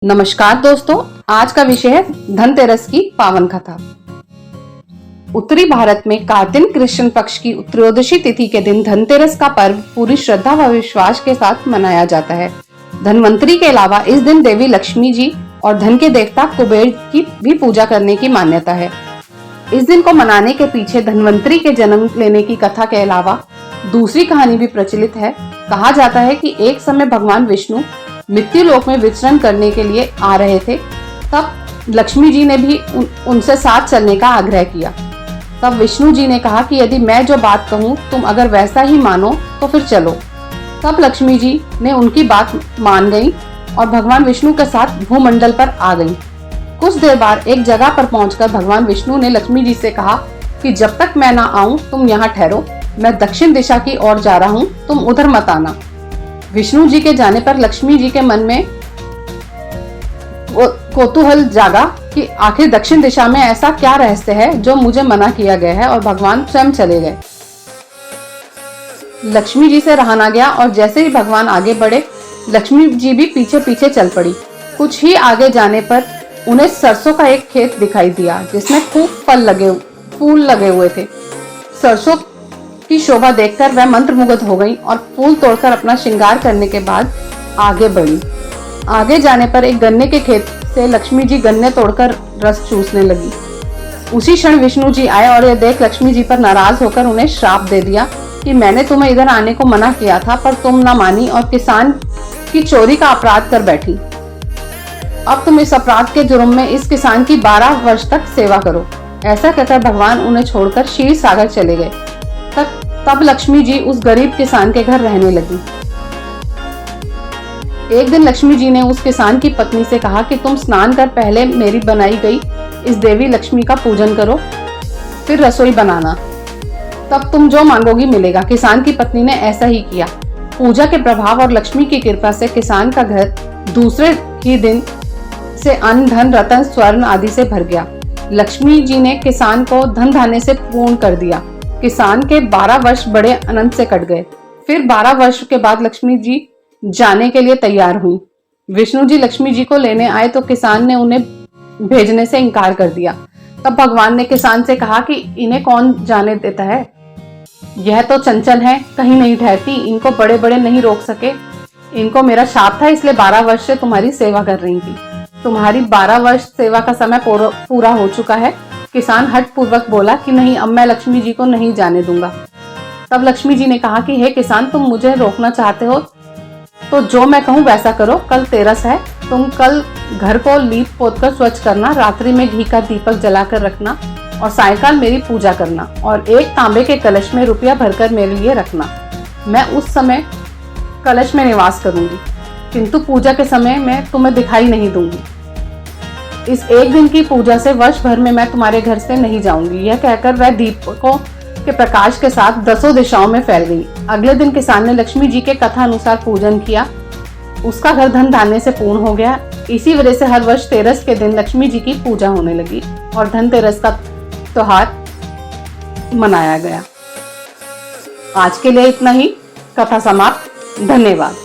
नमस्कार दोस्तों, आज का विषय है धनतेरस की पावन कथा। उत्तरी भारत में कार्तिक कृष्ण पक्ष की त्रयोदशी तिथि के दिन धनतेरस का पर्व पूरी श्रद्धा व विश्वास के साथ मनाया जाता है। धनवंतरी के अलावा इस दिन देवी लक्ष्मी जी और धन के देवता कुबेर की भी पूजा करने की मान्यता है। इस दिन को मनाने के पीछे धनवंतरी के जन्म लेने की कथा के अलावा दूसरी कहानी भी प्रचलित है। कहा जाता है कि एक समय भगवान विष्णु मृत्यु लोक में विचरण करने के लिए आ रहे थे। तब लक्ष्मी जी ने भी उनसे साथ चलने का आग्रह किया। तब विष्णु जी ने कहा कि यदि मैं जो बात कहूँ तुम अगर वैसा ही मानो तो फिर चलो। तब लक्ष्मी जी ने उनकी बात मान गई और भगवान विष्णु के साथ भूमंडल पर आ गई। कुछ देर बाद एक जगह पर पहुंचकर भगवान विष्णु ने लक्ष्मी जी से कहा कि जब तक मैं ना आऊं तुम यहाँ ठहरो, मैं दक्षिण दिशा की ओर जा रहा हूँ, तुम उधर मत आना। विष्णु जी के जाने पर लक्ष्मी जी के मन में कौतूहल जागा कि आखिर दक्षिण दिशा में ऐसा क्या रहस्य है जो मुझे मना किया गया है, और भगवान स्वयं चले गए। लक्ष्मी जी से रहा ना गया और जैसे ही भगवान आगे बढ़े लक्ष्मी जी भी पीछे पीछे चल पड़ी। कुछ ही आगे जाने पर उन्हें सरसों का एक खेत दिखाई दिया जिसमें खूब फूल लगे हुए थे। सरसों की शोभा देखकर वह मंत्रमुग्ध हो गई और फूल तोड़कर अपना श्रृंगार करने के बाद आगे बढ़ी। आगे जाने पर एक गन्ने के खेत से लक्ष्मी जी गन्ने तोड़कर रस चूसने लगी। उसी क्षण विष्णु जी आए और यह देख लक्ष्मी जी पर नाराज होकर उन्हें श्राप दे दिया कि मैंने तुम्हें इधर आने को मना किया था पर तुम न मानी और किसान की चोरी का अपराध कर बैठी। अब तुम इस अपराध के जुर्म में इस किसान की 12 वर्ष तक सेवा करो। ऐसा कहकर भगवान उन्हें छोड़कर क्षीर सागर चले गए। तब लक्ष्मी जी उस गरीब किसान के घर रहने लगी। एक दिन लक्ष्मी जी ने उस किसान की पत्नी से कहा कि तुम स्नान कर पहले मेरी बनाई गई इस देवी लक्ष्मी का पूजन करो, फिर रसोई बनाना, तब तुम जो मांगोगी मिलेगा। किसान की पत्नी ने ऐसा ही किया। पूजा के प्रभाव और लक्ष्मी की कृपा से किसान का घर दूसरे ही दिन से अन्न, धन, रत्न, स्वर्ण आदि से भर गया। लक्ष्मी जी ने किसान को धन धान्य से पूर्ण कर दिया। किसान के 12 वर्ष बड़े आनंद से कट गए। फिर 12 वर्ष के बाद लक्ष्मी जी जाने के लिए तैयार हुई। विष्णु जी लक्ष्मी जी को लेने आए तो किसान ने उन्हें भेजने से इनकार कर दिया। तब भगवान ने किसान से कहा कि इन्हें कौन जाने देता है, यह तो चंचल है, कहीं नहीं ठहरती, इनको बड़े बड़े नहीं रोक सके। इनको मेरा शाप था, इसलिए 12 वर्ष से तुम्हारी सेवा कर रही थी। तुम्हारी 12 वर्ष सेवा का समय पूरा हो चुका है। किसान हठ पूर्वक बोला कि नहीं, अब मैं लक्ष्मी जी को नहीं जाने दूंगा। तब लक्ष्मी जी ने कहा कि हे किसान, तुम मुझे रोकना चाहते हो तो जो मैं कहूँ वैसा करो। कल तेरस है, तुम कल घर को लीप पोत कर स्वच्छ करना, रात्रि में घी का दीपक जलाकर रखना और सायंकाल मेरी पूजा करना और एक तांबे के कलश में रुपया भरकर मेरे लिए रखना। मैं उस समय कलश में निवास करूंगी, किंतु पूजा के समय मैं तुम्हें दिखाई नहीं दूंगी। इस एक दिन की पूजा से वर्ष भर में मैं तुम्हारे घर से नहीं जाऊंगी। यह कहकर वह दीपकों के प्रकाश के साथ 10 दिशाओं में फैल गई। अगले दिन किसान ने लक्ष्मी जी के कथा अनुसार पूजन किया। उसका घर धन धान्य से पूर्ण हो गया। इसी वजह से हर वर्ष तेरस के दिन लक्ष्मी जी की पूजा होने लगी और धनतेरस का त्योहार मनाया गया। आज के लिए इतना ही। कथा समाप्त। धन्यवाद।